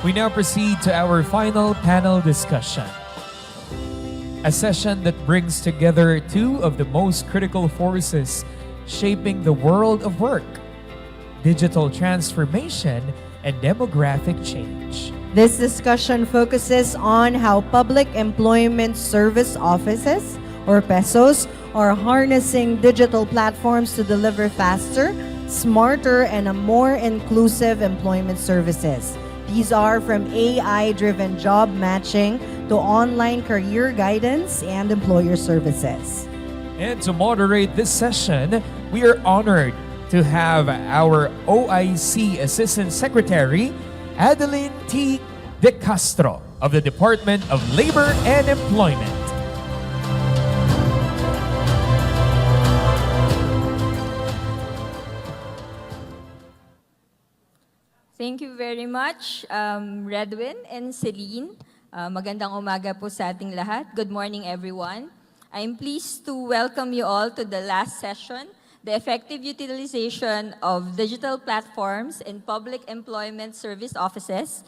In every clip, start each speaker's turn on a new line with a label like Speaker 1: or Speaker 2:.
Speaker 1: We now proceed to our final panel discussion. A session that brings together two of the most critical forces shaping the world of work: digital transformation and demographic change.
Speaker 2: This discussion focuses on how public employment service offices, or PESOs, are harnessing digital platforms to deliver faster, smarter, and a more inclusive employment services. These are from AI-driven job matching to online career guidance and employer services.
Speaker 1: And to moderate this session, we are honored to have our OIC Assistant Secretary, Adeline T. De Castro of the Department of Labor and Employment.
Speaker 3: Thank you very much, Redwin and Celine. Magandang umaga po sa ating lahat. Good morning, everyone. I'm pleased to welcome you all to the last session, the effective utilization of digital platforms in public employment service offices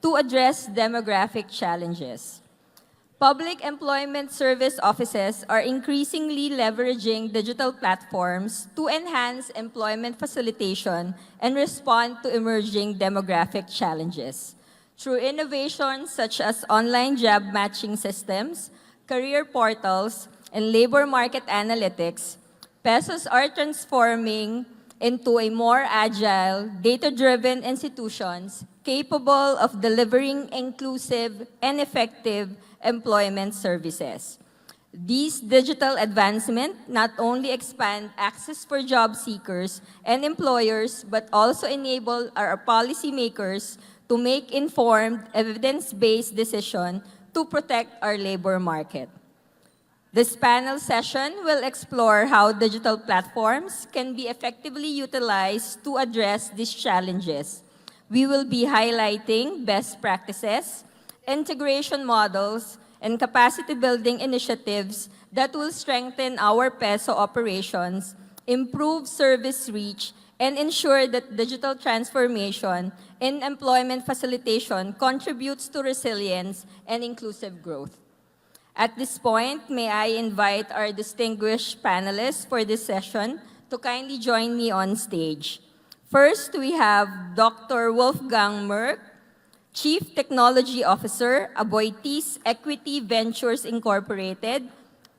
Speaker 3: to address demographic challenges. Public employment service offices are increasingly leveraging digital platforms to enhance employment facilitation and respond to emerging demographic challenges. Through innovations such as online job matching systems, career portals, and labor market analytics, PESOs are transforming into a more agile, data-driven institutions capable of delivering inclusive and effective employment services. These digital advancements not only expand access for job seekers and employers, but also enable our policymakers to make informed, evidence-based decisions to protect our labor market. This panel session will explore how digital platforms can be effectively utilized to address these challenges. We will be highlighting best practices, integration models, and capacity-building initiatives that will strengthen our PESO operations, improve service reach, and ensure that digital transformation in employment facilitation contributes to resilience and inclusive growth. At this point, may I invite our distinguished panelists for this session to kindly join me on stage. First, we have Dr. Wolfgang Merck, Chief Technology Officer, Aboitiz Equity Ventures Incorporated,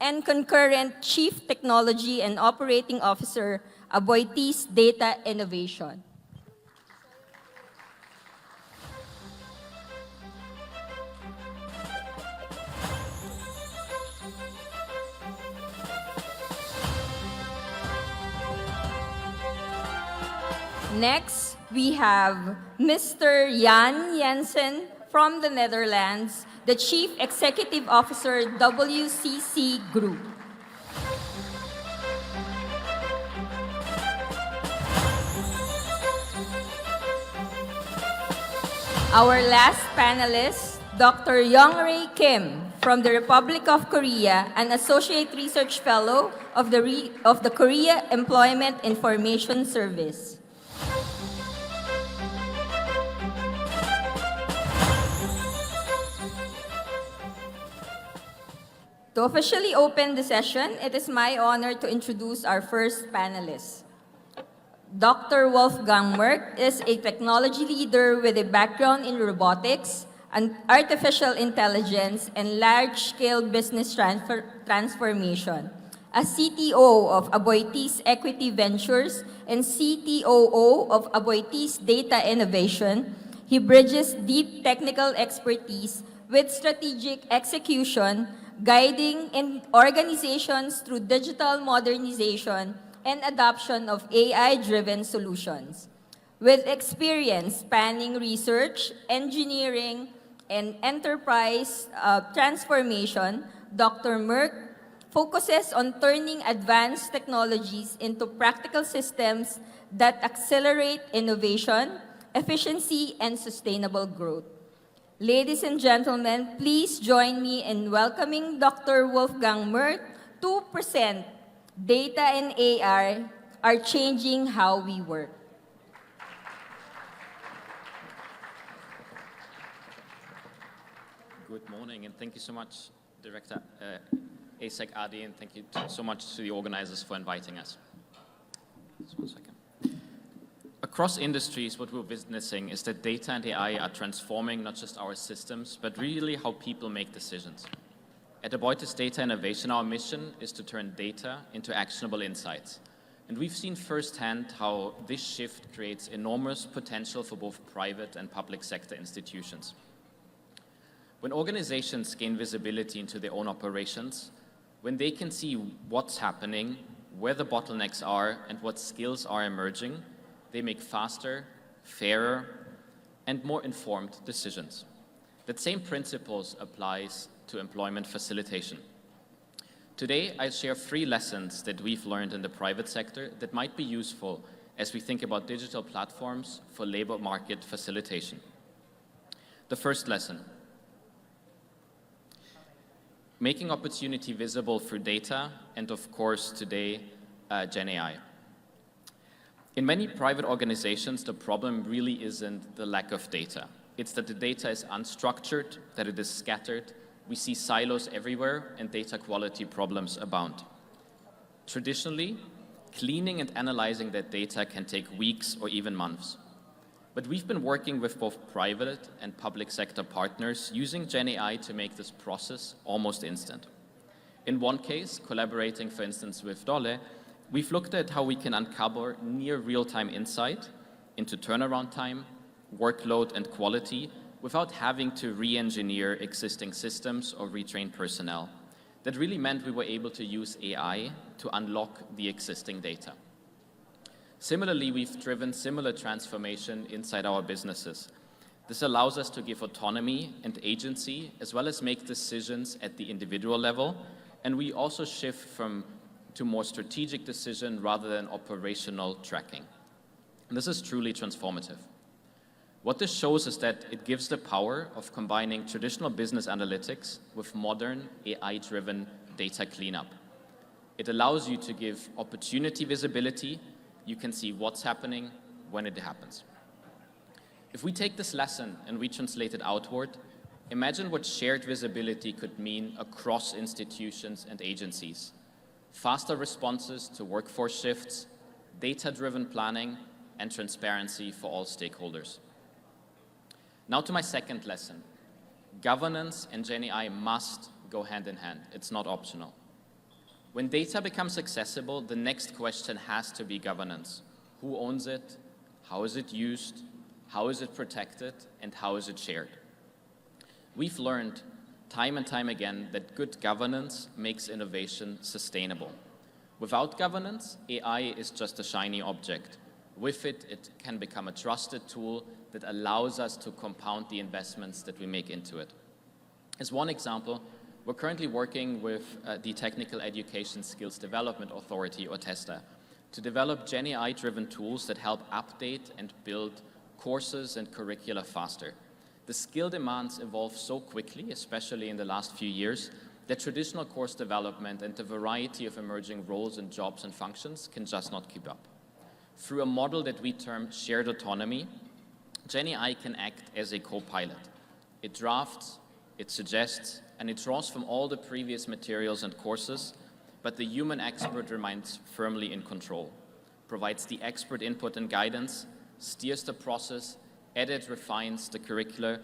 Speaker 3: and concurrent Chief Technology and Operating Officer, Aboitiz Data Innovation. Next, we have Mr. Jan Jensen from the Netherlands, the Chief Executive Officer, WCC Group. Our last panelist, Dr. Young-Rae Kim from the Republic of Korea, an Associate Research Fellow of the Korea Employment Information Service. To officially open the session, it is my honor to introduce our first panelist. Dr. Wolfgang Merck is a technology leader with a background in robotics, and artificial intelligence, and large-scale business transformation. As CTO of Aboitiz Equity Ventures and CTOO of Aboitiz Data Innovation, he bridges deep technical expertise with strategic execution, guiding in organizations through digital modernization and adoption of AI-driven solutions. With experience spanning research, engineering, and enterprise transformation, Dr. Merck focuses on turning advanced technologies into practical systems that accelerate innovation, efficiency, and sustainable growth. Ladies and gentlemen, please join me in welcoming Dr. Wolfgang Merck to present Data and AI are changing how we work.
Speaker 4: Good morning, and thank you so much, Director ASEC Adi, and thank you so much to the organizers for inviting us. Just 1 second. Across industries, what we're witnessing is that data and AI are transforming not just our systems, but really how people make decisions. At WAPES Data Innovation, our mission is to turn data into actionable insights. And we've seen firsthand how this shift creates enormous potential for both private and public sector institutions. When organizations gain visibility into their own operations, when they can see what's happening, where the bottlenecks are, and what skills are emerging, they make faster, fairer, and more informed decisions. That same principles applies to employment facilitation. Today, I share 3 lessons that we've learned in the private sector that might be useful as we think about digital platforms for labor market facilitation. The first lesson: making opportunity visible through data, and of course today, Gen AI. In many private organizations, the problem really isn't the lack of data. It's that the data is unstructured, that it is scattered. We see silos everywhere, and data quality problems abound. Traditionally, cleaning and analyzing that data can take weeks or even months. But we've been working with both private and public sector partners using Gen AI to make this process almost instant. In one case, collaborating, for instance, with Dole, we've looked at how we can uncover near real-time insight into turnaround time, workload, and quality without having to re-engineer existing systems or retrain personnel. That really meant we were able to use AI to unlock the existing data. Similarly, we've driven similar transformation inside our businesses. This allows us to give autonomy and agency, as well as make decisions at the individual level, and we also shift to more strategic decision rather than operational tracking. And this is truly transformative. What this shows is that it gives the power of combining traditional business analytics with modern AI-driven data cleanup. It allows you to give opportunity visibility. You can see what's happening when it happens. If we take this lesson and we translate it outward, imagine what shared visibility could mean across institutions and agencies. Faster responses to workforce shifts, data-driven planning, and transparency for all stakeholders. Now to my second lesson. Governance and Gen AI must go hand in hand. It's not optional. When data becomes accessible, the next question has to be governance. Who owns it? How is it used? How is it protected? And how is it shared? We've learned time and time again that good governance makes innovation sustainable. Without governance, AI is just a shiny object. With it, it can become a trusted tool that allows us to compound the investments that we make into it. As one example, we're currently working with the Technical Education Skills Development Authority, or TESTA, to develop Gen AI-driven tools that help update and build courses and curricula faster. The skill demands evolve so quickly, especially in the last few years, that traditional course development and the variety of emerging roles and jobs and functions can just not keep up. Through a model that we term shared autonomy, Gen AI can act as a co-pilot. It drafts, it suggests, and it draws from all the previous materials and courses, but the human expert remains firmly in control, provides the expert input and guidance, steers the process, edits, refines the curricula,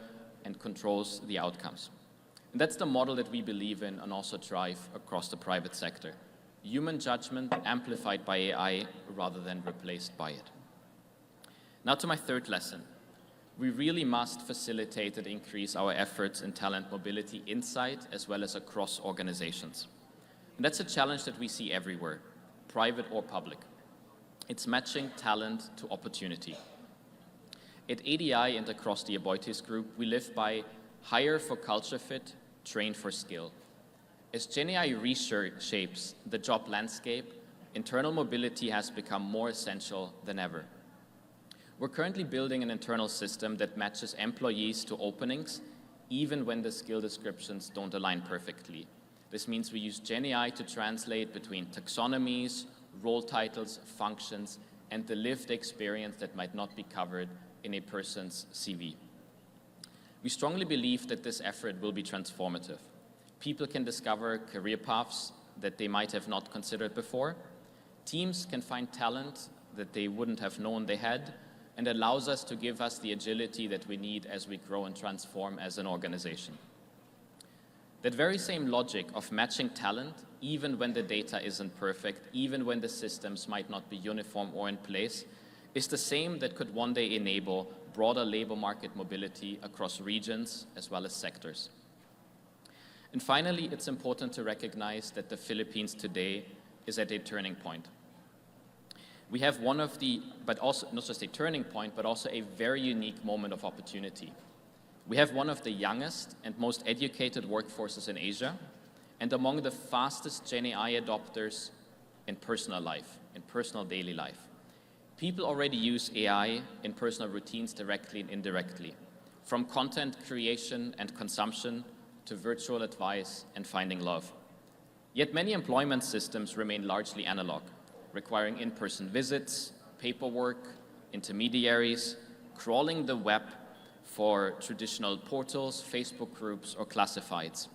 Speaker 4: and controls the outcomes. And that's the model that we believe in and also drive across the private sector. Human judgment amplified by AI rather than replaced by it. Now to my third lesson. We really must facilitate and increase our efforts in talent mobility inside as well as across organizations. And that's a challenge that we see everywhere, private or public. It's matching talent to opportunity. At ADI and across the WAPES Group, we live by hire for culture fit, train for skill. As Gen AI reshapes the job landscape, internal mobility has become more essential than ever. We're currently building an internal system that matches employees to openings, even when the skill descriptions don't align perfectly. This means we use Gen AI to translate between taxonomies, role titles, functions, and the lived experience that might not be covered in a person's CV. We strongly believe that this effort will be transformative. People can discover career paths that they might have not considered before. Teams can find talent that they wouldn't have known they had, and allows us to give us the agility that we need as we grow and transform as an organization. That very same logic of matching talent, even when the data isn't perfect, even when the systems might not be uniform or in place, is the same that could one day enable broader labor market mobility across regions as well as sectors. And finally, it's important to recognize that the Philippines today is at a turning point. We have one of the, but also not just a turning point, but also a very unique moment of opportunity. We have one of the youngest and most educated workforces in Asia, and among the fastest GenAI adopters in personal life, in personal daily life. People already use AI in personal routines directly and indirectly, from content creation and consumption to virtual advice and finding love. Yet many employment systems remain largely analog, requiring in-person visits, paperwork, intermediaries, crawling the web for traditional portals, Facebook groups, or classifieds.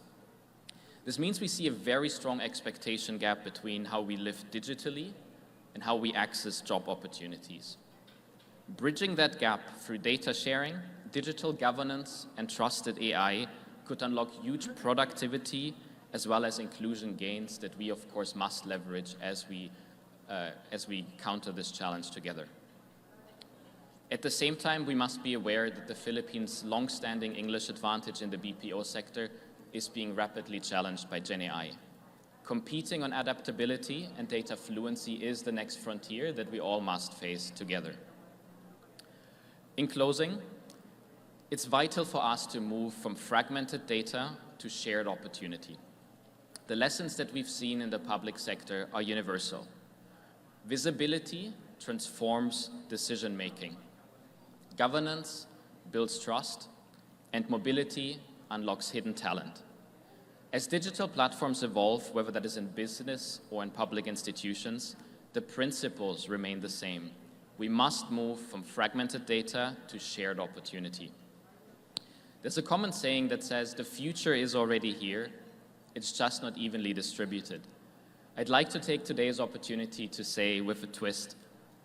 Speaker 4: This means we see a very strong expectation gap between how we live digitally and how we access job opportunities. Bridging that gap through data sharing, digital governance, and trusted AI could unlock huge productivity as well as inclusion gains that we, of course, must leverage as we counter this challenge together. At the same time, we must be aware that the Philippines' long-standing English advantage in the BPO sector is being rapidly challenged by GenAI. Competing on adaptability and data fluency is the next frontier that we all must face together. In closing, it's vital for us to move from fragmented data to shared opportunity. The lessons that we've seen in the public sector are universal. Visibility transforms decision-making. Governance builds trust, and mobility unlocks hidden talent. As digital platforms evolve, whether that is in business or in public institutions, the principles remain the same. We must move from fragmented data to shared opportunity. There's a common saying that says the future is already here, it's just not evenly distributed. I'd like to take today's opportunity to say with a twist,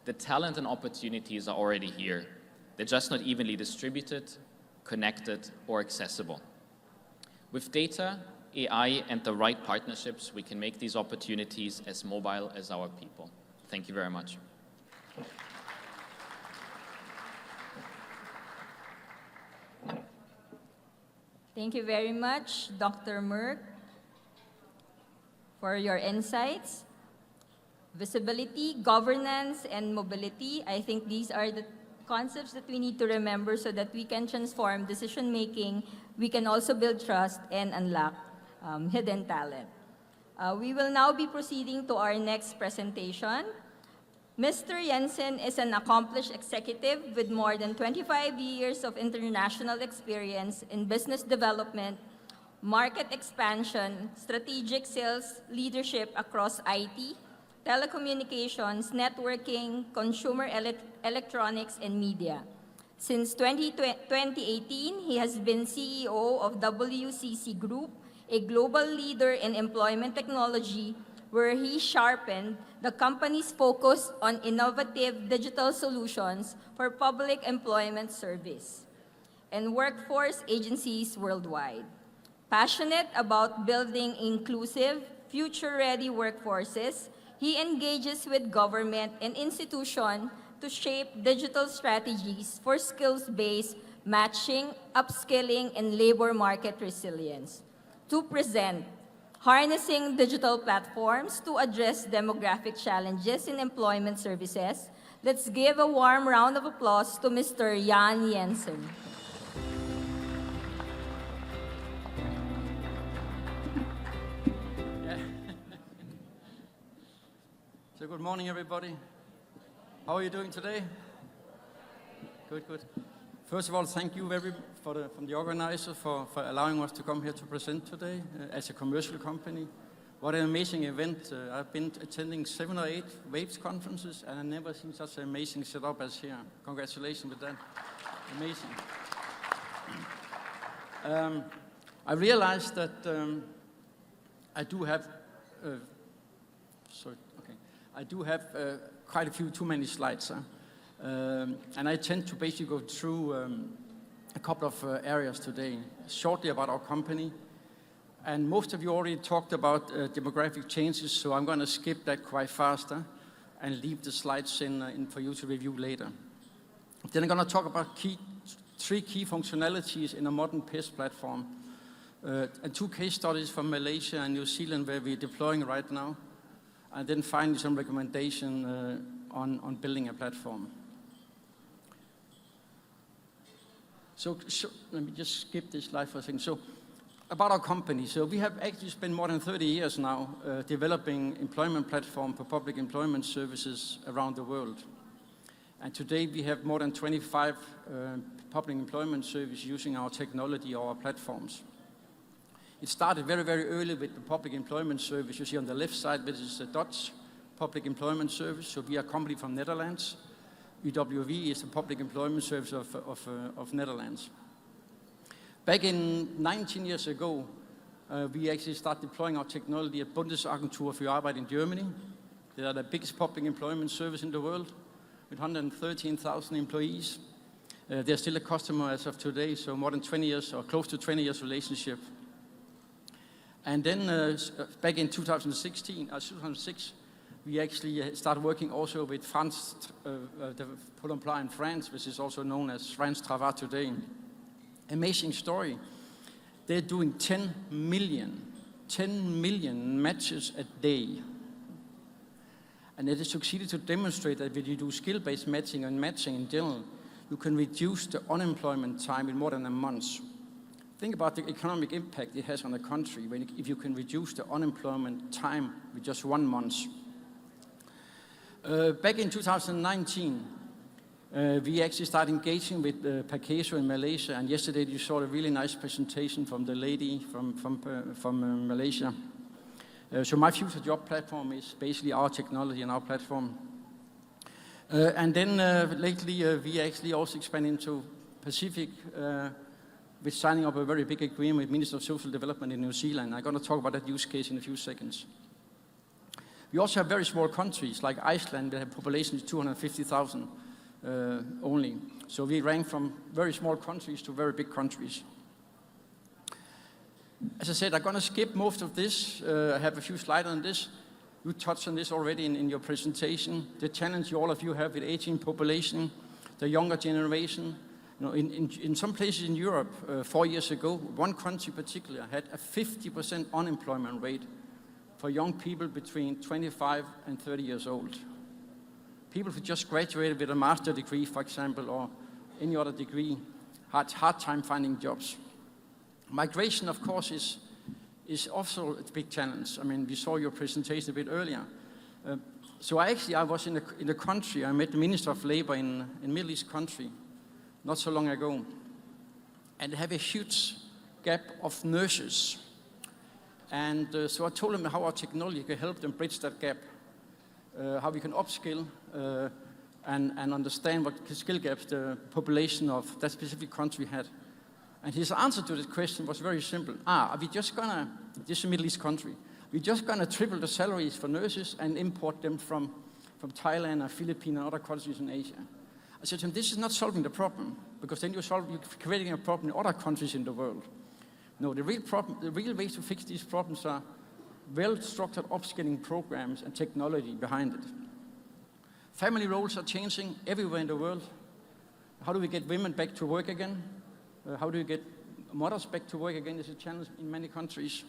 Speaker 4: the talent and opportunities are already here. They're just not evenly distributed, connected, or accessible. With data, AI, and the right partnerships, we can make these opportunities as mobile as our people. Thank you very much.
Speaker 3: Thank you very much, Dr. Merck, for your insights. Visibility, governance, and mobility, I think these are the concepts that we need to remember so that we can transform decision-making, we can also build trust and unlock hidden talent. We will now be proceeding to our next presentation. Mr. Jensen is an accomplished executive with more than 25 years of international experience in business development, market expansion, strategic sales leadership across IT, telecommunications, networking, consumer electronics, and media. Since 2018, he has been CEO of WCC Group, a global leader in employment technology, where he sharpened the company's focus on innovative digital solutions for public employment service and workforce agencies worldwide. Passionate about building inclusive, future-ready workforces, he engages with government and institutions to shape digital strategies for skills-based matching, upskilling, and labor market resilience. To present, harnessing digital platforms to address demographic challenges in employment services, let's give a warm round of applause to Mr. Jan Jensen.
Speaker 5: So good morning, everybody. How are you doing today? Good, good. First of all, thank you from the organizer for allowing us to come here to present today as a commercial company. What an amazing event. I've been attending 7 or 8 WAPES conferences, and I've never seen such an amazing setup as here. Congratulations with that. Amazing. I realized that I do have, quite a few too many slides, and I tend to basically go through a couple of areas today, shortly about our company. And most of you already talked about demographic changes, so I'm going to skip that quite faster and leave the slides in for you to review later. Then I'm going to talk about three key functionalities in a modern PES platform, and 2 case studies from Malaysia and New Zealand where we're deploying right now, and then finally some recommendation on building a platform. So let me just skip this slide for a second. So about our company. So we have actually spent more than 30 years now developing employment platform for public employment services around the world. And today we have more than 25 public employment services using our technology or our platforms. It started very, very early with the public employment service you see on the left side, which is the Dutch public employment service. So we are a company from Netherlands. UWV is the public employment service of Netherlands. Back in 19 years ago, we actually started deploying our technology at Bundesagentur für Arbeit in Germany. They are the biggest public employment service in the world with 113,000 employees. They're still a customer as of today, so more than 20 years or close to 20 years relationship. And then back in 2006, we actually started working also with France, the Pôle emploi in France, which is also known as France Travail today. Amazing story. They're doing 10 million matches a day. And it has succeeded to demonstrate that when you do skill-based matching and matching in general, you can reduce the unemployment time in more than a month. Think about the economic impact it has on a country if you can reduce the unemployment time with just 1 month. Back in 2019, we actually started engaging with Pakeso in Malaysia, and yesterday you saw a really nice presentation from the lady from Malaysia. So my future job platform is basically our technology and our platform. And then lately we actually also expand into Pacific with signing up a very big agreement with Minister of Social Development in New Zealand. I'm going to talk about that use case in a few seconds. We also have very small countries like Iceland that have populations of 250,000 only. So we rank from very small countries to very big countries. As I said, I'm going to skip most of this. I have a few slides on this. You touched on this already in your presentation. The challenge all of you have with aging population, the younger generation. You know, in some places in Europe, 4 years ago, one country in particular had a 50% unemployment rate for young people between 25 and 30 years old. People who just graduated with a master's degree, for example, or any other degree, had a hard time finding jobs. Migration, of course, is also a big challenge. I mean, we saw your presentation a bit earlier. So I was in the country. I met the Minister of Labor in Middle East country not so long ago, and they have a huge gap of nurses. And so I told them how our technology can help them bridge that gap, how we can upskill and understand what skill gaps the population of that specific country had. And his answer to this question was very simple. Are we just gonna, this is a Middle East country, we're just gonna triple the salaries for nurses and import them from Thailand or Philippines and other countries in Asia? I said to him, this is not solving the problem, because then you're creating a problem in other countries in the world. No, the real ways to fix these problems are well-structured upskilling programs and technology behind it. Family roles are changing everywhere in the world. How do we get women back to work again? How do you get mothers back to work again is a challenge in many countries.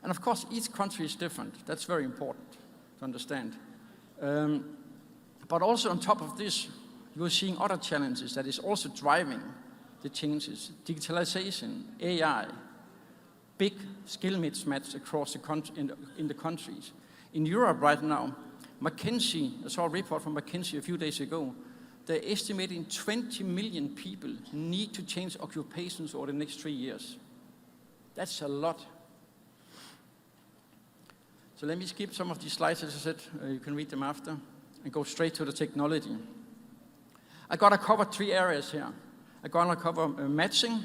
Speaker 5: And of course, each country is different. That's very important to understand. But also on top of this, you're seeing other challenges that is also driving the changes. Digitalization, AI, big skill mismatch across the country, in the countries. In Europe right now, McKinsey, I saw a report from McKinsey a few days ago, they're estimating 20 million people need to change occupations over the next 3 years. That's a lot. So let me skip some of these slides, as I said, you can read them after, and go straight to the technology. I got to cover 3 areas here. I'm going to cover matching,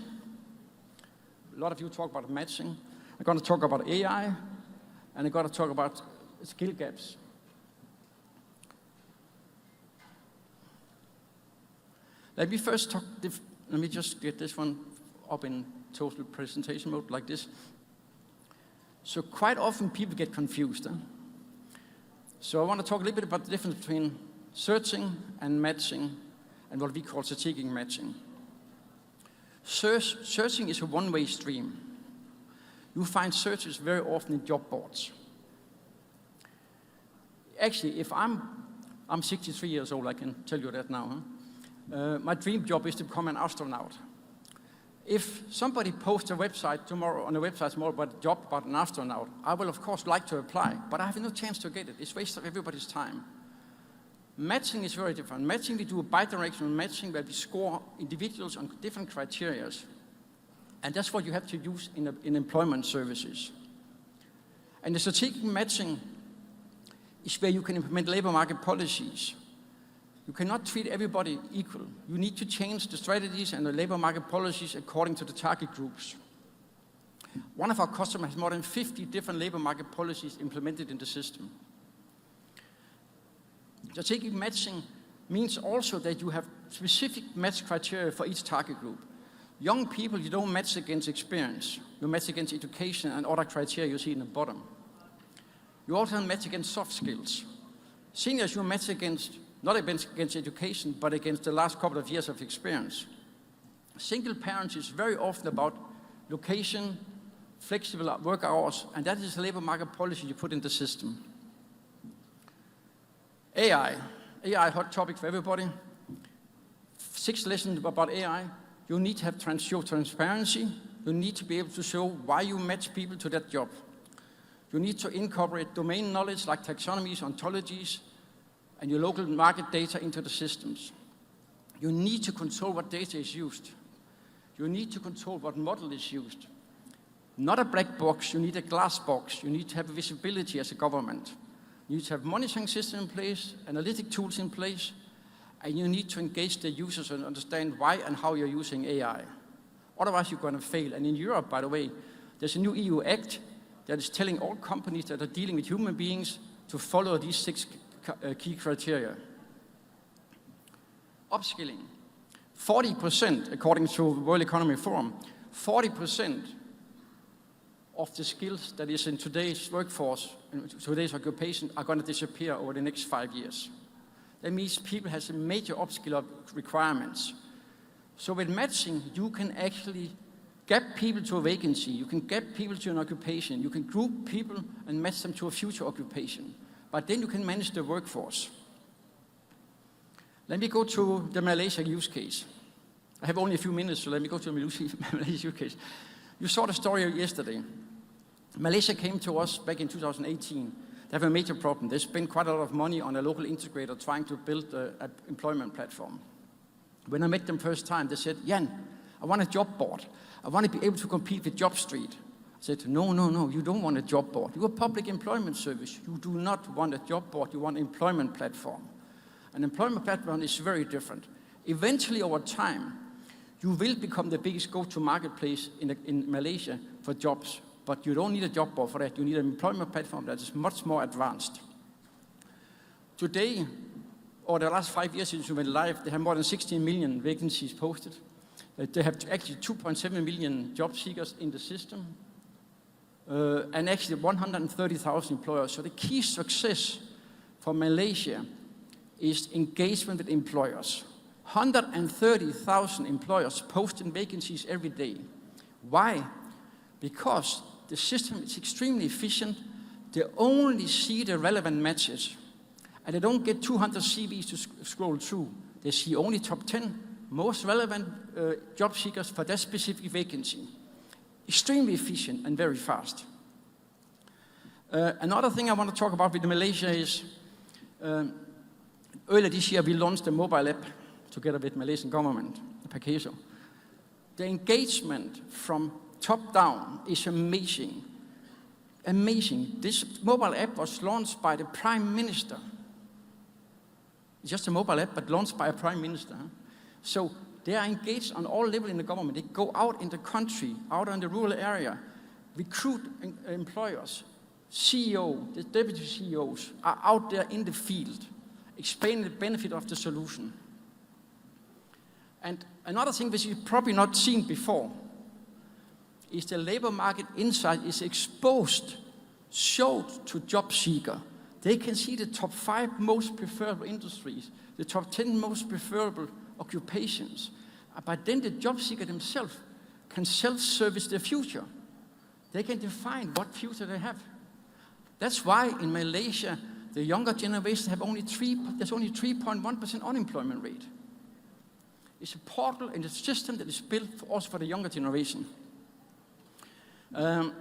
Speaker 5: A lot of you talk about matching. I'm going to talk about AI, and I'm going to talk about skill gaps. Let me just get this one up in total presentation mode like this. So quite often people get confused. So I want to talk a little bit about the difference between searching and matching and what we call strategic matching. Searching is a one-way stream. You find searches very often in job boards. Actually, if I'm 63 years old, I can tell you that now. My dream job is to become an astronaut. If somebody posts a website tomorrow about a job about an astronaut, I will of course like to apply, but I have no chance to get it. It's a waste of everybody's time. Matching is very different. Matching, we do a bidirectional matching where we score individuals on different criteria. And that's what you have to use in employment services. And the strategic matching is where you can implement labor market policies. You cannot treat everybody equal. You need to change the strategies and the labor market policies according to the target groups. One of our customers has more than 50 different labor market policies implemented in the system. Strategic matching means also that you have specific match criteria for each target group. Young people, you don't match against experience. You match against education and other criteria you see in the bottom. You also match against soft skills. Seniors, you match against, not against education, but against the last couple of years of experience. Single parents is very often about location, flexible work hours, and that is the labor market policy you put in the system. AI, hot topic for everybody. 6 lessons about AI. You need to have transparency. You need to be able to show why you match people to that job. You need to incorporate domain knowledge like taxonomies, ontologies, and your local market data into the systems. You need to control what data is used. You need to control what model is used. Not a black box, you need a glass box. You need to have visibility as a government. You need to have monitoring system in place, analytic tools in place, and you need to engage the users and understand why and how you're using AI. Otherwise, you're going to fail. And in Europe, by the way, there's a new EU Act that is telling all companies that are dealing with human beings to follow these 6 key criteria. Upskilling. 40%, according to World Economic Forum, 40% of the skills that is in today's workforce, in today's occupation, are going to disappear over the next 5 years. That means people have some major upskill requirements. So with matching, you can actually gap people to a vacancy, you can gap people to an occupation, you can group people and match them to a future occupation. But then you can manage the workforce. Let me go to the Malaysia use case. I have only a few minutes, so let me go to the Malaysia use case. You saw the story yesterday. Malaysia came to us back in 2018. They have a major problem. They spent quite a lot of money on a local integrator trying to build an employment platform. When I met them first time, they said, Jan, I want a job board. I want to be able to compete with JobStreet. I said, no, you don't want a job board. You're a public employment service. You do not want a job board, you want an employment platform. An employment platform is very different. Eventually, over time, you will become the biggest go-to marketplace in Malaysia for jobs. But you don't need a job board for that. You need an employment platform that is much more advanced. Today, or the last 5 years since we went live, they have more than 16 million vacancies posted. They have actually 2.7 million job seekers in the system. And actually 130,000 employers. So the key success for Malaysia is engagement with employers. 130,000 employers posting vacancies every day. Why? Because the system is extremely efficient. They only see the relevant matches. And they don't get 200 CVs to scroll through. They see only top 10 most relevant job seekers for that specific vacancy. Extremely efficient and very fast. Another thing I want to talk about with Malaysia is, earlier this year we launched a mobile app together with Malaysian government, Pakeso. The engagement from top down is amazing. Amazing. This mobile app was launched by the Prime Minister. It's just a mobile app, but launched by a Prime Minister. So They are engaged on all levels in the government. They go out in the country, out in the rural area, recruit employers. CEO, the deputy CEOs are out there in the field, explaining the benefit of the solution. And another thing which you've probably not seen before is the labor market insight is exposed, showed to job seeker. They can see the top 5 most preferable industries, the top 10 most preferable occupations. But then the job seeker themselves can self-service their future. They can define what future they have. That's why in Malaysia, the younger generation have there's only 3.1% unemployment rate. It's a portal and a system that is built also for the younger generation. I'm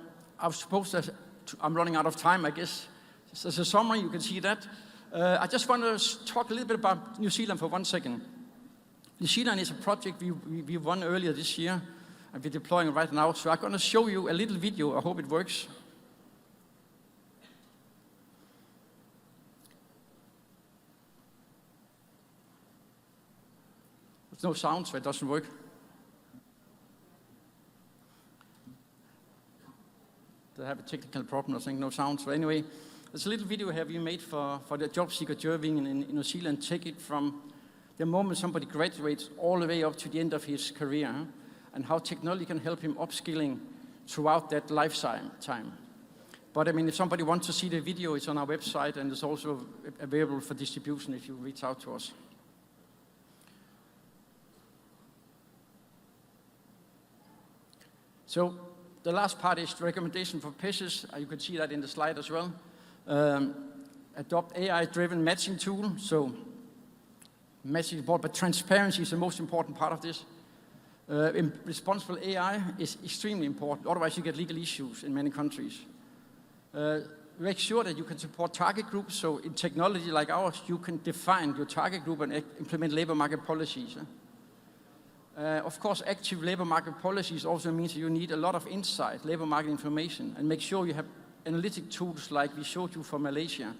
Speaker 5: running out of time, I guess. As a summary, you can see that. I just want to talk a little bit about New Zealand for 1 second. New Zealand is a project we won earlier this year, and we're deploying right now. So I'm going to show you a little video. I hope it works. There's no sound, so it doesn't work. They have a technical problem, I think, no sound. So anyway, there's a little video here we made for the job seeker journey in New Zealand. Take it from the moment somebody graduates all the way up to the end of his career, and how technology can help him upskilling throughout that lifetime. But I mean, if somebody wants to see the video, it's on our website, and it's also available for distribution if you reach out to us. So the last part is the recommendation for PESs. You can see that in the slide as well. Adopt AI-driven matching tool. So matching is important, but transparency is the most important part of this. Responsible AI is extremely important. Otherwise, you get legal issues in many countries. Make sure that you can support target groups. So in technology like ours, you can define your target group and implement labor market policies. Of course, active labor market policies also means you need a lot of insight, labor market information, and make sure you have analytic tools like we showed you for Malaysia.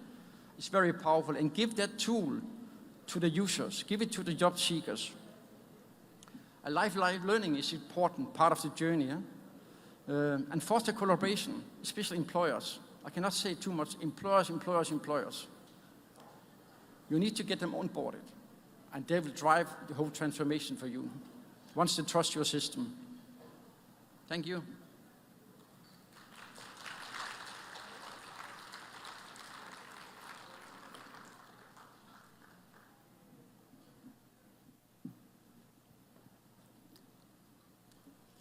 Speaker 5: It's very powerful, and give that tool to the users, give it to the job seekers. A lifelong learning is an important part of the journey, and foster collaboration, especially employers. I cannot say too much, employers. You need to get them onboarded, and they will drive the whole transformation for you once they trust your system. Thank you.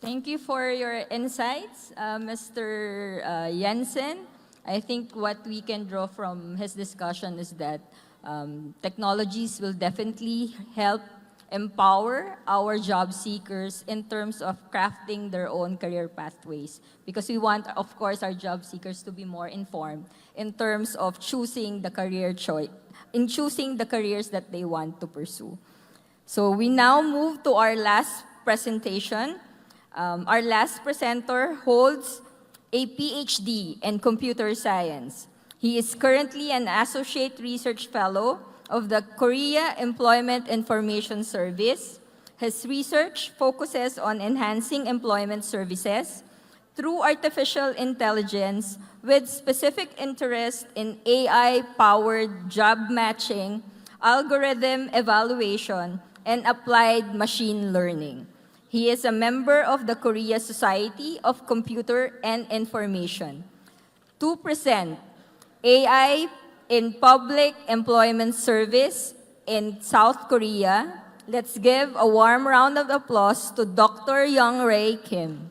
Speaker 3: Thank you for your insights, Mr. Jensen. I think what we can draw from his discussion is that technologies will definitely help empower our job seekers in terms of crafting their own career pathways. Because we want, of course, our job seekers to be more informed in terms of choosing the career choice, in choosing the careers that they want to pursue. So we now move to our last presentation. Our last presenter holds a PhD in computer science. He is currently an associate research fellow of the Korea Employment Information Service. His research focuses on enhancing employment services through artificial intelligence with specific interest in AI-powered job matching, algorithm evaluation, and applied machine learning. He is a member of the Korea Society of Computer and Information. To present AI in Public Employment Service in South Korea, let's give a warm round of applause to Dr. Young-Rae Kim.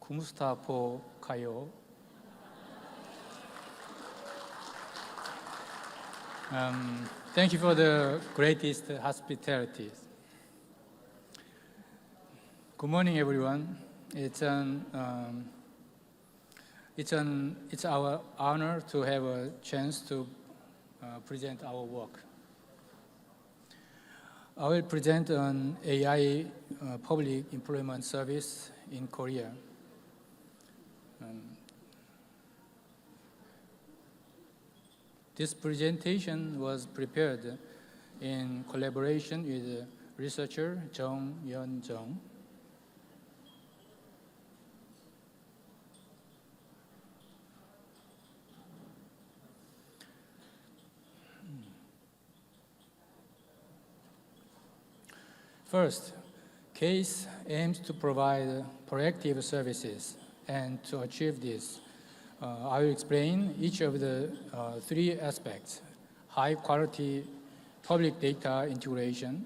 Speaker 6: Kumusta po kayo? Thank you for the greatest hospitality. Good morning, everyone. It's an It's our honor to have a chance to present our work. I will present an AI public employment service in Korea. This presentation was prepared in collaboration with researcher Jung Yeon Jung. First, CASE aims to provide proactive services, and to achieve this, I will explain each of the three aspects: high-quality public data integration,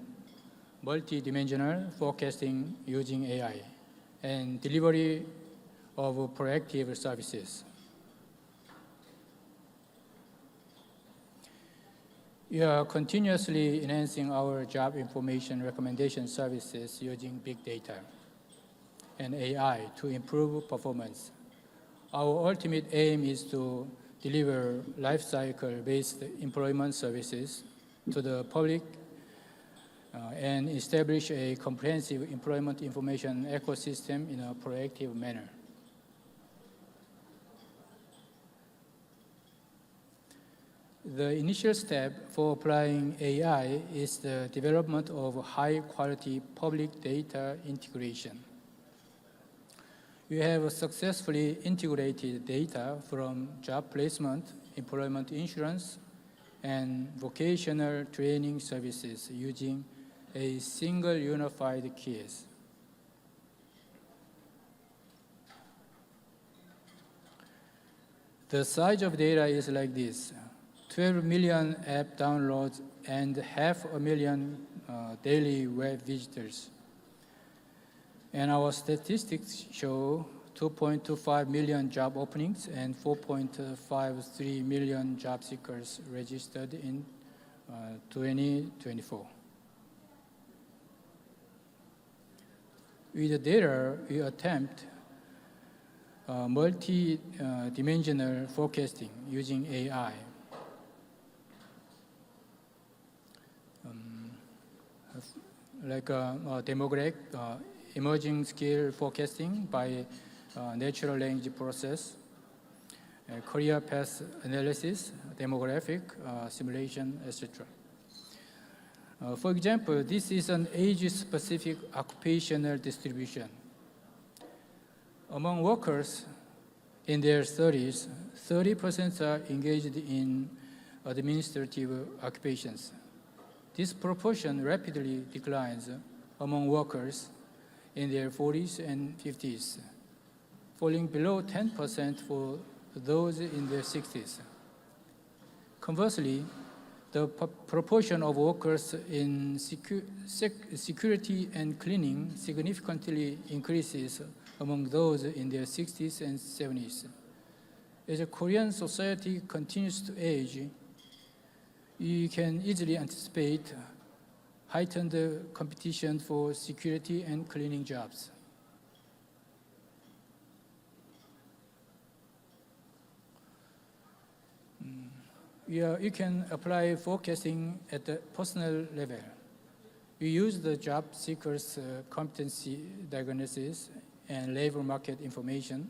Speaker 6: multidimensional forecasting using AI, and delivery of proactive services. We are continuously enhancing our job information recommendation services using big data and AI to improve performance. Our ultimate aim is to deliver life cycle-based employment services to the public and establish a comprehensive employment information ecosystem in a proactive manner. The initial step for applying AI is the development of high-quality public data integration. We have successfully integrated data from job placement, employment insurance, and vocational training services using a single unified keys. The size of data is like this: 12 million app downloads and 500,000 daily web visitors. And our statistics show 2.25 million job openings and 4.53 million job seekers registered in 2024. With the data, we attempt multi-dimensional forecasting using AI. Like demographic, emerging skill forecasting by natural language process, career path analysis, demographic simulation, etc. For example, this is an age-specific occupational distribution. Among workers in their 30s, 30% are engaged in administrative occupations. This proportion rapidly declines among workers in their 40s and 50s, falling below 10% for those in their 60s. Conversely, the proportion of workers in security and cleaning significantly increases among those in their 60s and 70s. As the Korean society continues to age, you can easily anticipate heightened competition for security and cleaning jobs. You can apply forecasting at the personal level. We use the job seekers' competency diagnosis and labor market information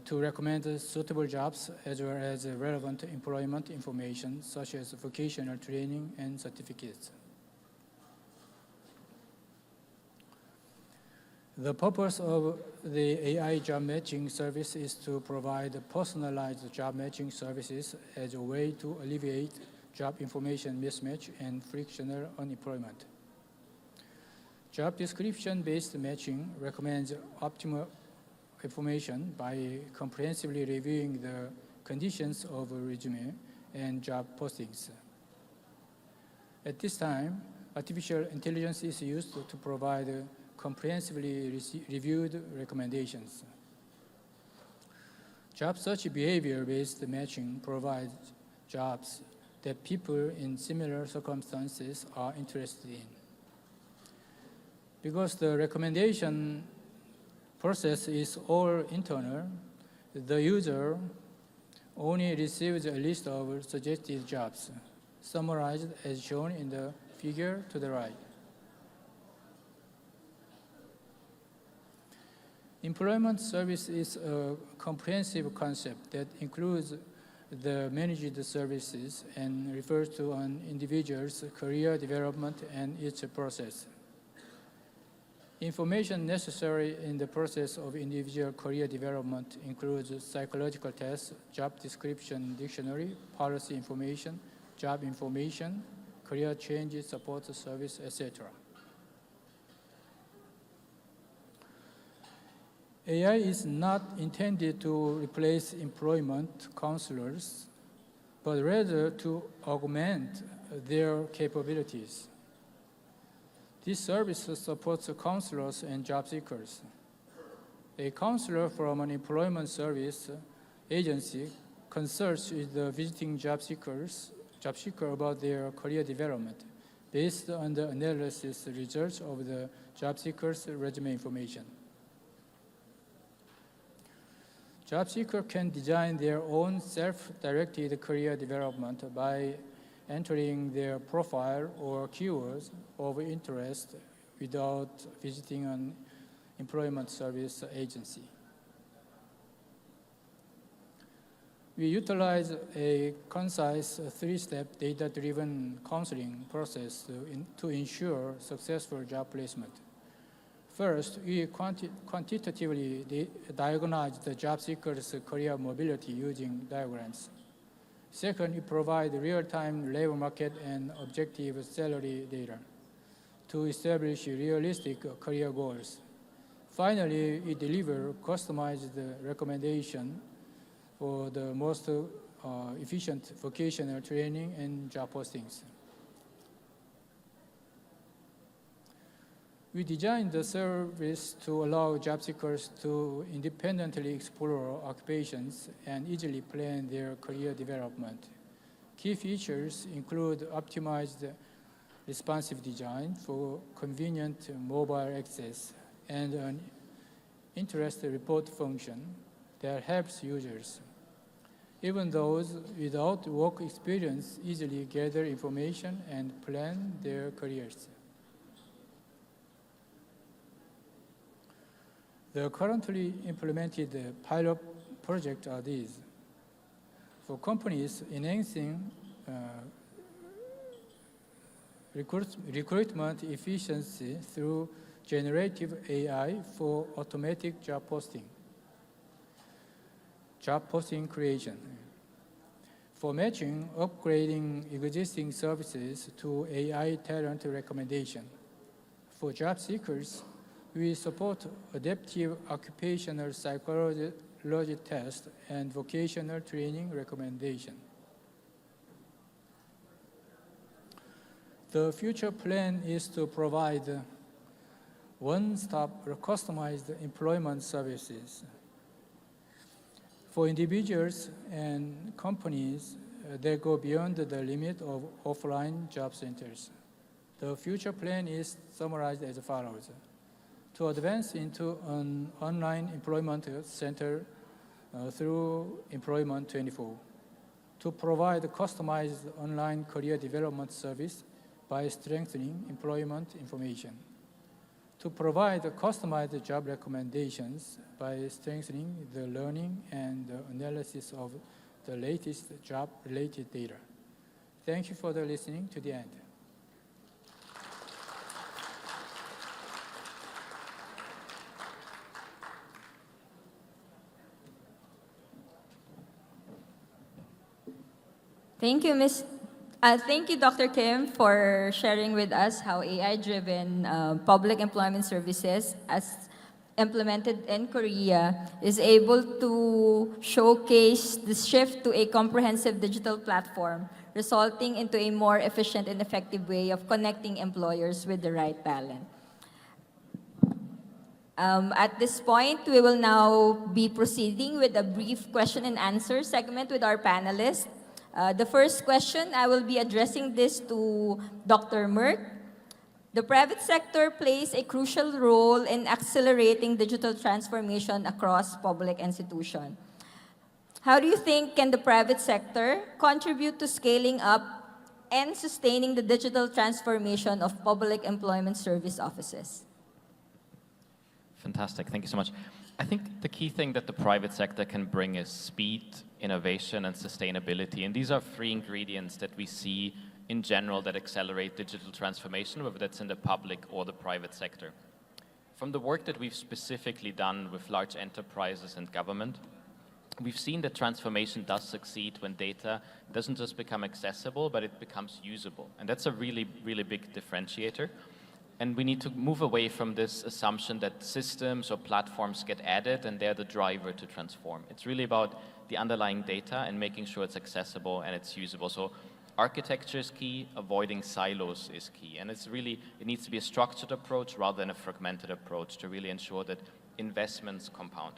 Speaker 6: to recommend suitable jobs as well as relevant employment information such as vocational training and certificates. The purpose of the AI job matching service is to provide personalized job matching services as a way to alleviate job information mismatch and frictional unemployment. Job description-based matching recommends optimal information by comprehensively reviewing the conditions of a resume and job postings. At this time, artificial intelligence is used to provide comprehensively reviewed recommendations. Job search behavior-based matching provides jobs that people in similar circumstances are interested in. Because the recommendation process is all internal, The user only receives a list of suggested jobs, summarized as shown in the figure to the right. Employment service is a comprehensive concept that includes the managed services and refers to an individual's career development and its process. Information necessary in the process of individual career development includes psychological tests, job description dictionary, policy information, job information, career change support service, etc. AI is not intended to replace employment counselors, but rather to augment their capabilities. This service supports counselors and job seekers. A counselor from an employment service agency consults with the visiting job seeker about their career development based on the analysis results of the job seeker's resume information. Job seekers can design their own self-directed career development by entering their profile or keywords of interest without visiting an employment service agency. We utilize a concise three-step data-driven counseling process to ensure successful job placement. First, we quantitatively diagnose the job seeker's career mobility using diagrams. Second, we provide real-time labor market and objective salary data to establish realistic career goals. Finally, we deliver customized recommendation for the most efficient vocational training and job postings. We designed the service to allow job seekers to independently explore occupations and easily plan their career development. Key features include optimized responsive design for convenient mobile access and an interest report function that helps users. Even those without work experience easily gather information and plan their careers. The currently implemented pilot projects are these. For companies, enhancing recruitment efficiency through generative AI for automatic job posting creation. For matching, upgrading existing services to AI talent recommendation. For job seekers, we support adaptive occupational psychology test and vocational training recommendation. The future plan is to provide one-stop customized employment services. For individuals and companies that go beyond the limit of offline job centers. The future plan is summarized as follows. To advance into an online employment center through Employment 24. To provide customized online career development service by strengthening employment information. To provide customized job recommendations by strengthening the learning and the analysis of the latest job-related data. Thank you for the listening to the end.
Speaker 3: Thank you, Dr. Kim, for sharing with us how AI-driven public employment services, as implemented in Korea, is able to showcase the shift to a comprehensive digital platform, resulting into a more efficient and effective way of connecting employers with the right talent. At this point, we will now be proceeding with a brief question and answer segment with our panelists. The first question, I will be addressing this to Dr. Merck. The private sector plays a crucial role in accelerating digital transformation across public institutions. How do you think can the private sector contribute to scaling up and sustaining the digital transformation of public employment service offices?
Speaker 4: Fantastic, thank you so much. I think the key thing that the private sector can bring is speed, innovation, and sustainability. And these are three ingredients that we see in general that accelerate digital transformation, whether that's in the public or the private sector. From the work that we've specifically done with large enterprises and government, we've seen that transformation does succeed when data doesn't just become accessible, but it becomes usable. And that's a really, really big differentiator. And we need to move away from this assumption that systems or platforms get added and they're the driver to transform. It's really about the underlying data and making sure it's accessible and it's usable. So architecture is key, avoiding silos is key. And it needs to be a structured approach rather than a fragmented approach to really ensure that investments compound.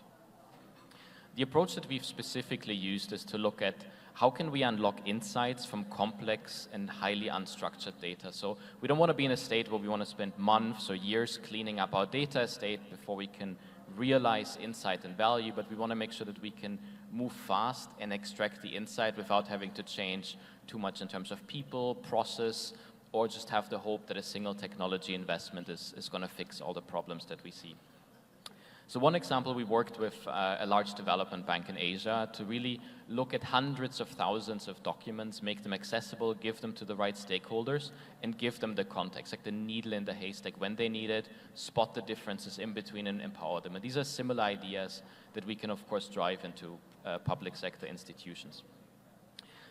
Speaker 4: The approach that we've specifically used is to look at how can we unlock insights from complex and highly unstructured data. So we don't want to be in a state where we want to spend months or years cleaning up our data estate before we can realize insight and value, but we want to make sure that we can move fast and extract the insight without having to change too much in terms of people, process, or just have the hope that a single technology investment is going to fix all the problems that we see. So one example, we worked with a large development bank in Asia to really look at hundreds of thousands of documents, make them accessible, give them to the right stakeholders, and give them the context, like the needle in the haystack when they need it, spot the differences in between and empower them. And these are similar ideas that we can, of course, drive into public sector institutions.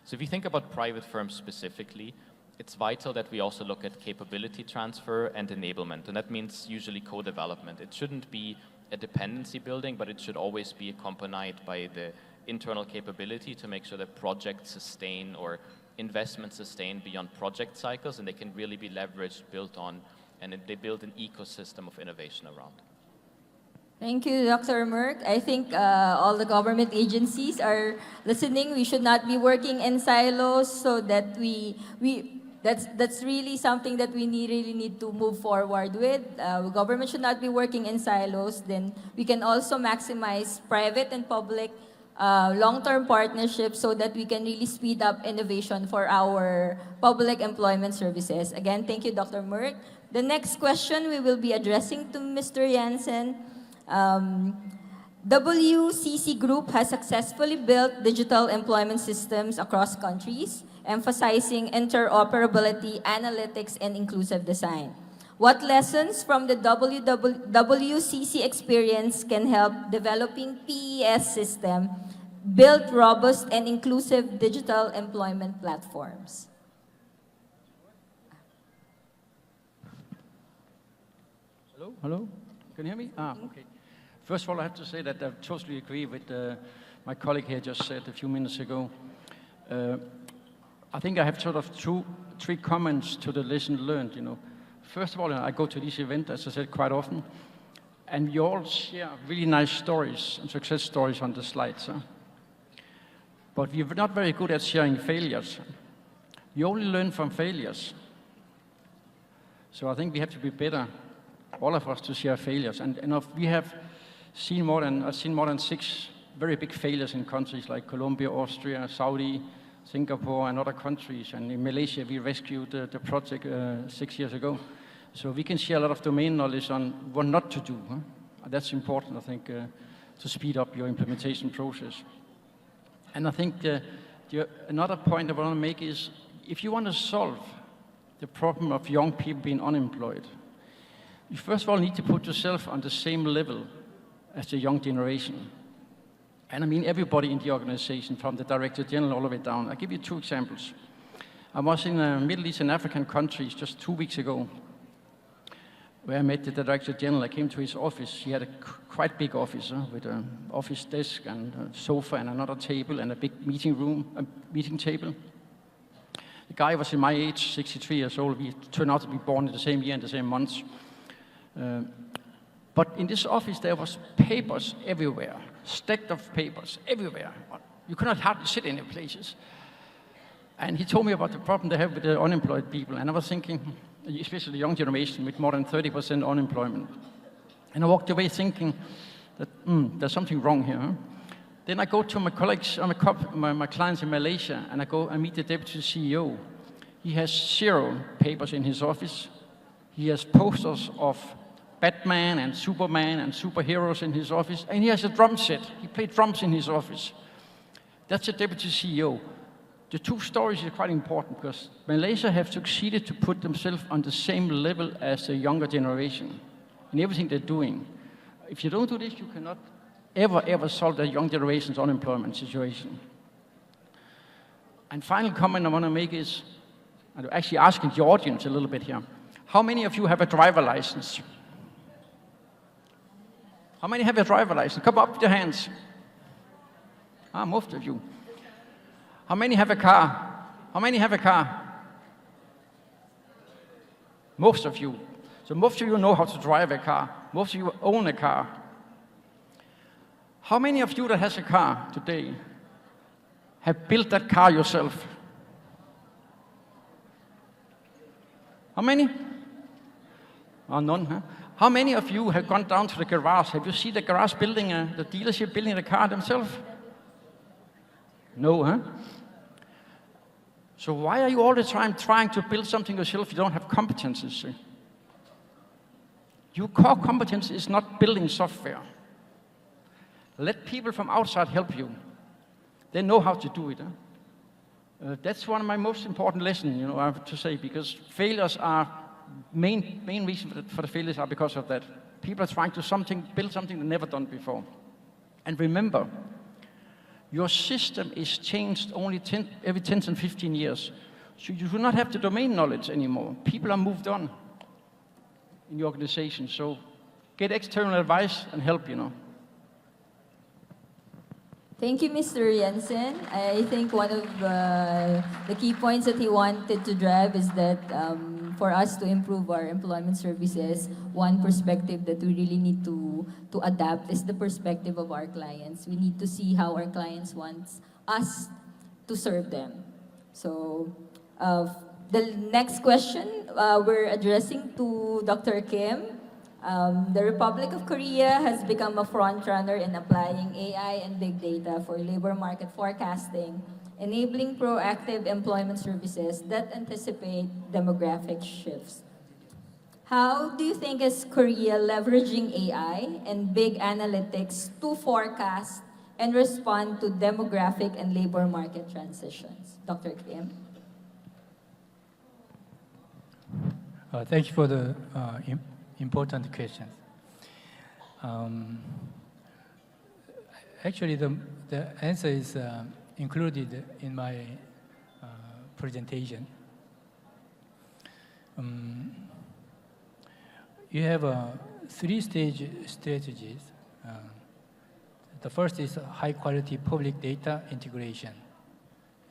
Speaker 4: So if you think about private firms specifically, it's vital that we also look at capability transfer and enablement, and that means usually co-development. It shouldn't be a dependency building, but it should always be accompanied by the internal capability to make sure that projects sustain or investments sustain beyond project cycles, and they can really be leveraged, built on, and they build an ecosystem of innovation around.
Speaker 3: Thank you, Dr. Merck. I think all the government agencies are listening. We should not be working in silos, so that that's really something that we really need to move forward with. Government should not be working in silos. Then we can also maximize private and public long-term partnerships so that we can really speed up innovation for our public employment services. Again, thank you, Dr. Merck. The next question we will be addressing to Mr. Jansen. WCC Group has successfully built digital employment systems across countries, emphasizing interoperability, analytics, and inclusive design. What lessons from the WCC experience can help developing PES system build robust and inclusive digital employment platforms?
Speaker 5: Hello? Hello? Can you hear me? Okay. First of all, I have to say that I totally agree with my colleague here just said a few minutes ago. I think I have sort of three comments to the lesson learned, you know. First of all, I go to this event, as I said, quite often, and you all share really nice stories and success stories on the slides. Huh? But we're not very good at sharing failures. You only learn from failures. So I think we have to be better, all of us, to share failures. And we have seen I've seen more than 6 very big failures in countries like Colombia, Austria, Saudi, Singapore, and other countries. And in Malaysia, we rescued the project 6 years ago. So we can share a lot of domain knowledge on what not to do. Huh? That's important, I think, to speed up your implementation process. And I think another point I want to make is, if you want to solve the problem of young people being unemployed, you first of all need to put yourself on the same level as the young generation. And I mean everybody in the organization, from the Director General all the way down. I'll give you 2 examples. I was in Middle East and African countries just 2 weeks ago, where I met the Director General. I came to his office. He had a quite big office with an office desk and a sofa and another table and a big meeting room, a meeting table. The guy was in my age, 63 years old. We turned out to be born in the same year and the same months. But in this office, there was papers everywhere, stacked of papers everywhere. You could not hardly sit in any places. And he told me about the problem they have with the unemployed people. And I was thinking, especially the young generation with more than 30% unemployment. And I walked away thinking that there's something wrong here. Huh? Then I go to my colleagues, my clients in Malaysia, and I go and meet the deputy CEO. He has 0 papers in his office. He has posters of Batman and Superman and superheroes in his office, and he has a drum set. He plays drums in his office. That's a deputy CEO. The 2 stories are quite important because Malaysia have succeeded to put themselves on the same level as the younger generation in everything they're doing. If you don't do this, you cannot ever solve the young generation's unemployment situation. And final comment I want to make is, I'm actually asking the audience a little bit here. How many of you have a driver license? How many have a driver license? Come up with your hands. Most of you. How many have a car? How many have a car? Most of you. So most of you know how to drive a car. Most of you own a car. How many of you that has a car today have built that car yourself? How many? None, huh? How many of you have gone down to the garage? Have you seen the garage building, the dealership building the car themselves? No, huh? So why are you all the time trying to build something yourself if you don't have competences? Your core competence is not building software. Let people from outside help you. They know how to do it. That's one of my most important lessons, I have to say, because failures are main reason for the failures are because of that. People are trying to build something they've never done before. And remember, your system is changed only every 10 and 15 years. So you do not have the domain knowledge anymore. People are moved on in your organization. So get external advice and help,
Speaker 3: Thank you, Mr. Jensen. I think one of the key points that he wanted to drive is that for us to improve our employment services, one perspective that we really need to adapt is the perspective of our clients. We need to see how our clients want us to serve them. So the next question we're addressing to Dr. Kim. The Republic of Korea has become a frontrunner in applying AI and big data for labor market forecasting, enabling proactive employment services that anticipate demographic shifts. How do you think is Korea leveraging AI and big analytics to forecast and respond to demographic and labor market transitions? Dr. Kim?
Speaker 6: Thank you for the important questions. Actually, the answer is included in my presentation. You have 3-stage strategies. The first is high-quality public data integration.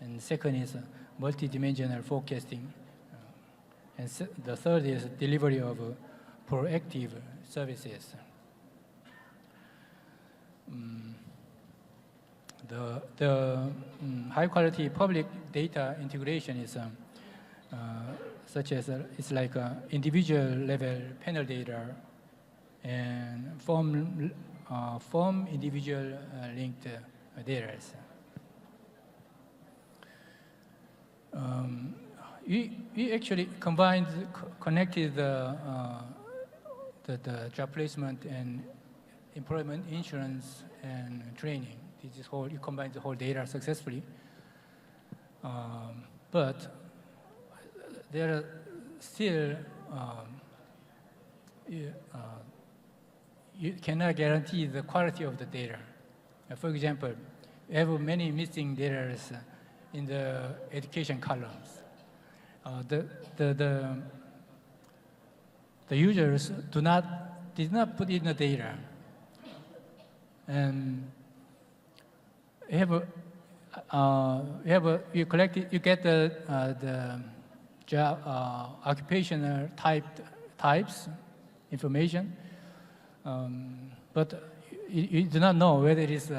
Speaker 6: And second is multidimensional forecasting. And the third is delivery of proactive services. The high-quality public data integration is such as it's like individual level panel data and form individual linked data. We actually connected the job placement and employment insurance and training. You combine the whole data successfully. But there are still, you cannot guarantee the quality of the data. For example, we have many missing data in the education columns. The users did not put in the data, and you get the job occupational types information, but you do not know whether it is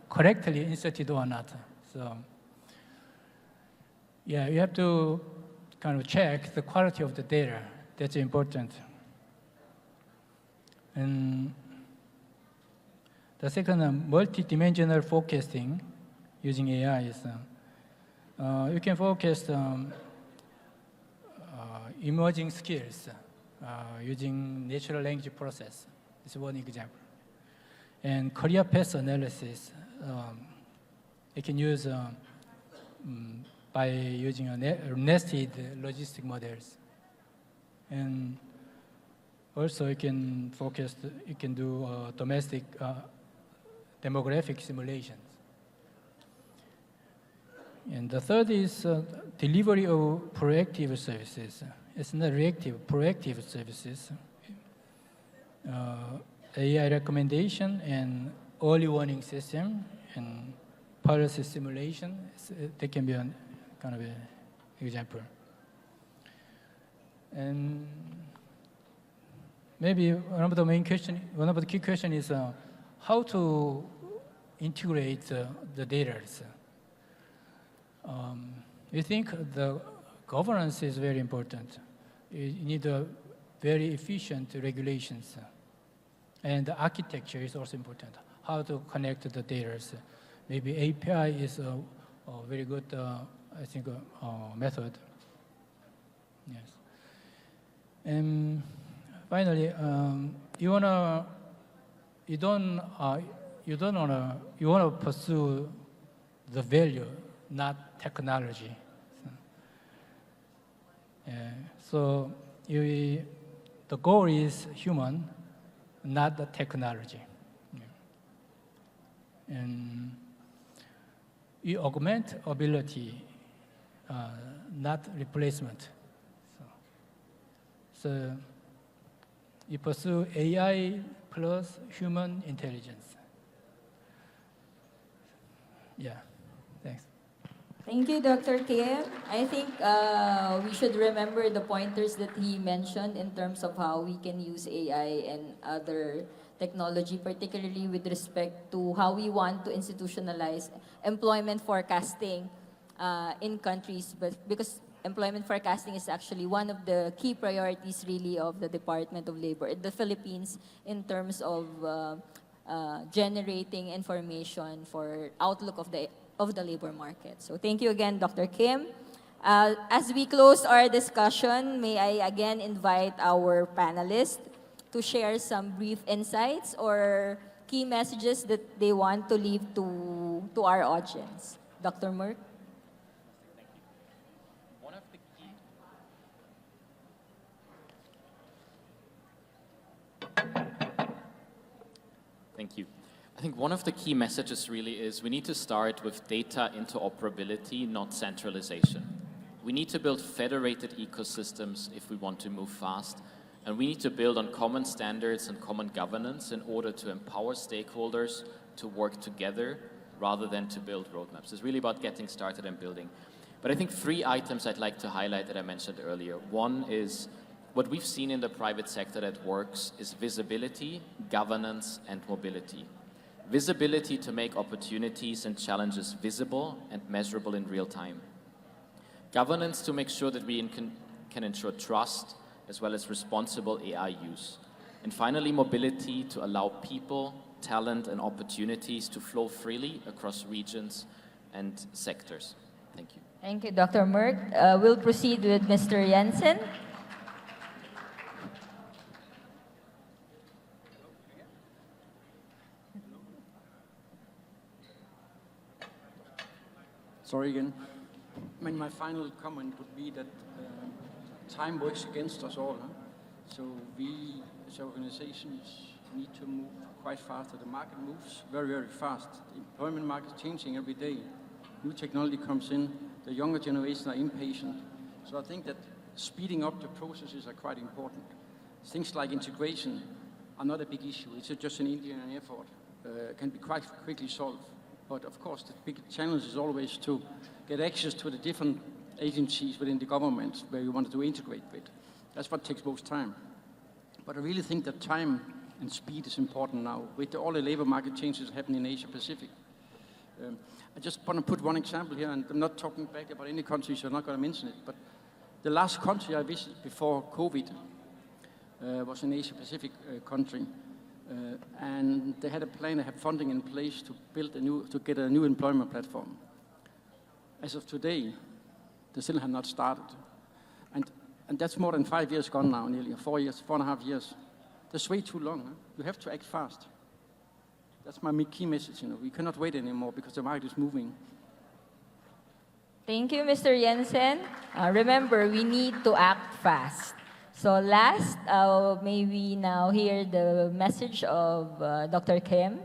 Speaker 6: correctly inserted or not. So yeah, you have to kind of check the quality of the data. That's important. And The second, multi-dimensional forecasting using AI is you can forecast emerging skills using natural language process. This is one example. And career path analysis, you can use by using nested logistic models. And also you can forecast, you can do domestic demographic simulations. And the third is delivery of proactive services. It's not reactive, proactive services. AI recommendation and early warning system and policy simulation, they can be a kind of an example. And maybe one of the key questions is how to integrate the data. We think the governance is very important. You need very efficient regulations. And the architecture is also important. How to connect the data. Maybe API is a very good, I think, method. Yes. And finally, you wanna pursue the value, not technology. So the goal is human, not the technology. And you augment ability, not replacement. So you pursue AI plus human intelligence. Yeah, thanks.
Speaker 3: Thank you, Dr. Kim. I think we should remember the pointers that he mentioned in terms of how we can use AI and other technology, particularly with respect to how we want to institutionalize employment forecasting in countries, but because employment forecasting is actually one of the key priorities really of the Department of Labor in the Philippines in terms of generating information for outlook of the labor market. So thank you again, Dr. Kim. As we close our discussion, may I again invite our panelists to share some brief insights or key messages that they want to leave to our audience. Dr. Merck?
Speaker 4: Thank you. I think one of the key messages really is we need to start with data interoperability, not centralization. We need to build federated ecosystems if we want to move fast, and we need to build on common standards and common governance in order to empower stakeholders to work together rather than to build roadmaps. It's really about getting started and building. But I think 3 items I'd like to highlight that I mentioned earlier. One is what we've seen in the private sector that works is visibility, governance, and mobility. Visibility to make opportunities and challenges visible and measurable in real time. Governance to make sure that we can ensure trust as well as responsible AI use. And finally, mobility to allow people, talent, and opportunities to flow freely across regions and sectors. Thank you.
Speaker 3: Thank you, Dr. Merck. We'll proceed with Mr. Jensen.
Speaker 5: Sorry again. I mean, my final comment would be that time works against us all. Huh? So we, as organizations, need to move quite fast. The market moves very, very fast. The employment market is changing every day. New technology comes in. The younger generation are impatient. So I think that speeding up the processes are quite important. Things like integration are not a big issue. It's just an engineering effort. Can be quite quickly solved. But of course, the big challenge is always to get access to the different agencies within the government where you want to integrate with. That's what takes most time. But I really think that time and speed is important now with all the labor market changes happening in Asia Pacific. I just want to put one example here, and I'm not talking back about any country, so I'm not going to mention it. But the last country I visited before COVID was an Asia Pacific country. And they had a plan, they had funding in place to get a new employment platform. As of today, they still have not started. And that's more than 5 years gone now, nearly 4 years, 4.5 years. That's way too long. Huh? You have to act fast. That's my key message. We cannot wait anymore because the market is moving.
Speaker 3: Thank you, Mr. Jensen. Remember, we need to act fast. So last, may we now hear the message of Dr. Kim.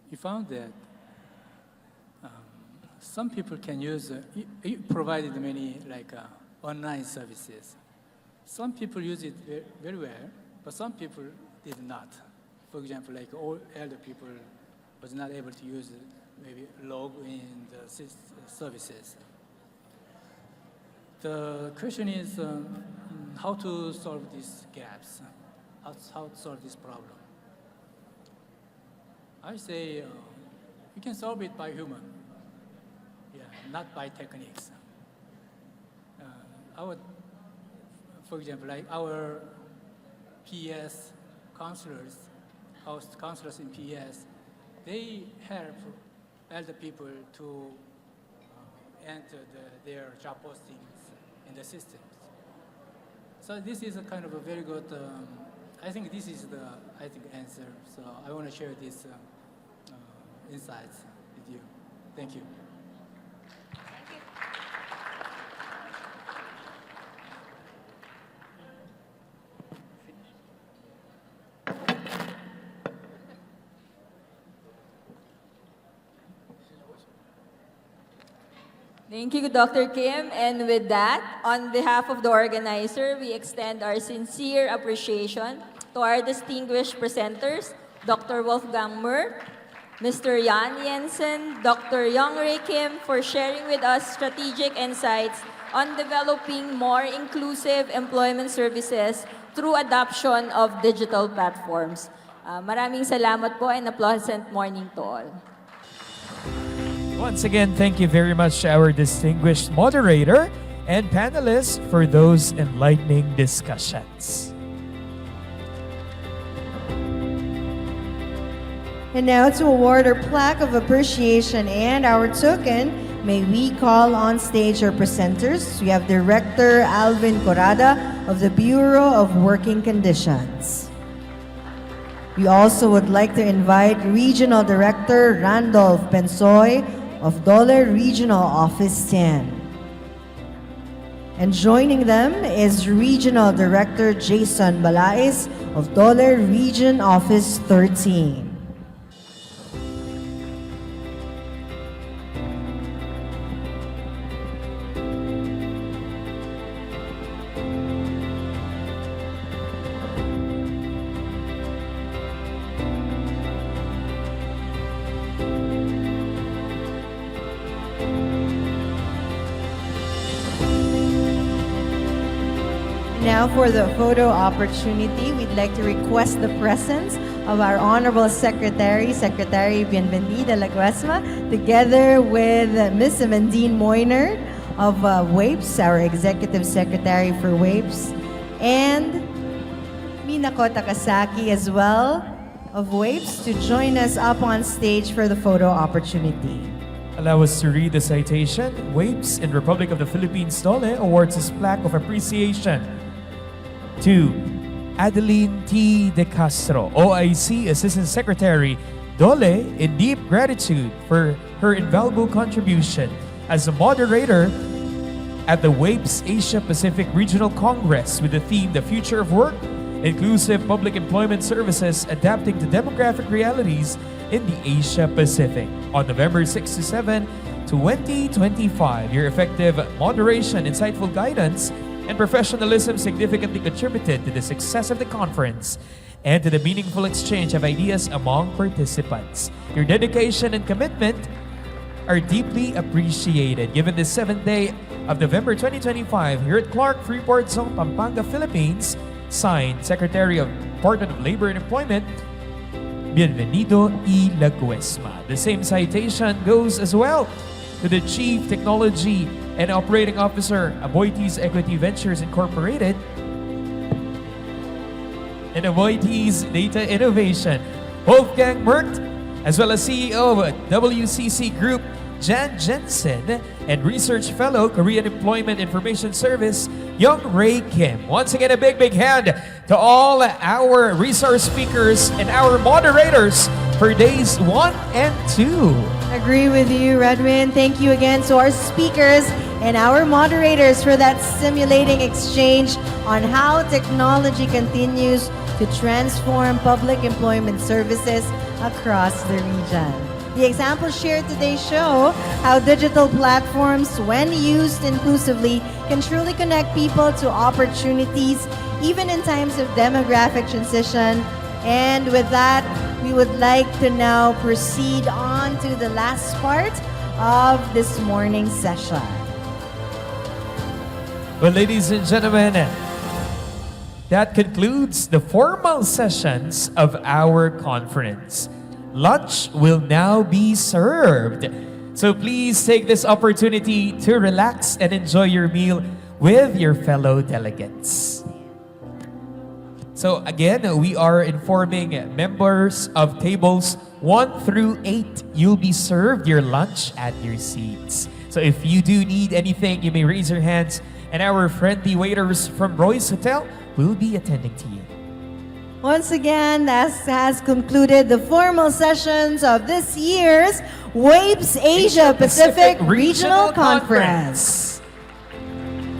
Speaker 6: We found that some people can use, you provided many online services. Some people use it very well, but some people did not. For example, like all elder people was not able to use maybe log in the services. The question is how to solve these gaps, how to solve this problem. I say you can solve it by human, not by techniques. For example, like our PS counselors, counselors in PS, they help elder people to enter their job postings in the systems. So this is a kind of a very good, I think this is the answer. So I want to share these insights with you. Thank you.
Speaker 3: Thank you, Dr. Kim. And with that, on behalf of the organizer, we extend our sincere appreciation to our distinguished presenters, Dr. Wolfgang Merck, Mr. Jan Jensen, Dr. Youngray Kim, for sharing with us strategic insights on developing more inclusive employment services through adoption of digital platforms. Maraming salamat po and a pleasant morning to all.
Speaker 1: Once again, thank you very much to our distinguished moderator and panelists for those enlightening discussions.
Speaker 2: And now to award our plaque of appreciation and our token, may we call on stage our presenters. We have Director Alvin Corrada of the Bureau of Working Conditions. We also would like to invite Regional Director Randolph Pensoy of Dole Regional Office 10. And joining them is Regional Director Jason Balais of Dole Region Office 13. Now for the photo opportunity, we'd like to request the presence of our Honorable Secretary Bienvenida Laguesma, together with Ms. Amandine Moyner of WAPES, our Executive Secretary for WAPES, and Minako Takasaki as well of WAPES to join us up on stage for the photo opportunity.
Speaker 1: Allow us to read the citation. WAPES in Republic of the Philippines Dole awards this plaque of appreciation to Adeline T. De Castro, OIC Assistant Secretary, Dole, in deep gratitude for her invaluable contribution as a moderator at the WAPES Asia Pacific Regional Congress with the theme The Future of Work, Inclusive Public Employment Services Adapting to Demographic Realities in the Asia Pacific on November 6 to 7, 2025. Your effective moderation, insightful guidance, and professionalism significantly contributed to the success of the conference and to the meaningful exchange of ideas among participants. Your dedication and commitment are deeply appreciated. Given the 7th day of November 2025 here at Clark, Freeport Zone, Pampanga, Philippines, signed Secretary of Department of Labor and Employment, Bienvenido y Laguesma. The same citation goes as well to the Chief Technology and Operating Officer, Aboitiz Equity Ventures Incorporated, and Aboitiz Data Innovation, Wolfgang Mert, as well as CEO of WCC Group, Jan Jensen, and Research Fellow, Korean Employment Information Service, Young Ray Kim. Once again, a big hand to all our resource speakers and our moderators for days 1 and 2.
Speaker 2: Agree with you, Redwin. Thank you again to our speakers and our moderators for that stimulating exchange on how technology continues to transform public employment services across the region. The examples shared today show how digital platforms, when used inclusively, can truly connect people to opportunities, even in times of demographic transition. And with that, we would like to now proceed on to the last part of this morning's session.
Speaker 1: Well, ladies and gentlemen, that concludes the formal sessions of our conference. Lunch will now be served. So please take this opportunity to relax and enjoy your meal with your fellow delegates. So again, we are informing members of tables 1 through 8, you'll be served your lunch at your seats. So if you do need anything, you may raise your hands and our friendly waiters from Roy's Hotel will be attending to you.
Speaker 2: Once again, that has concluded the formal sessions of this year's WAPES Asia Pacific Regional Conference.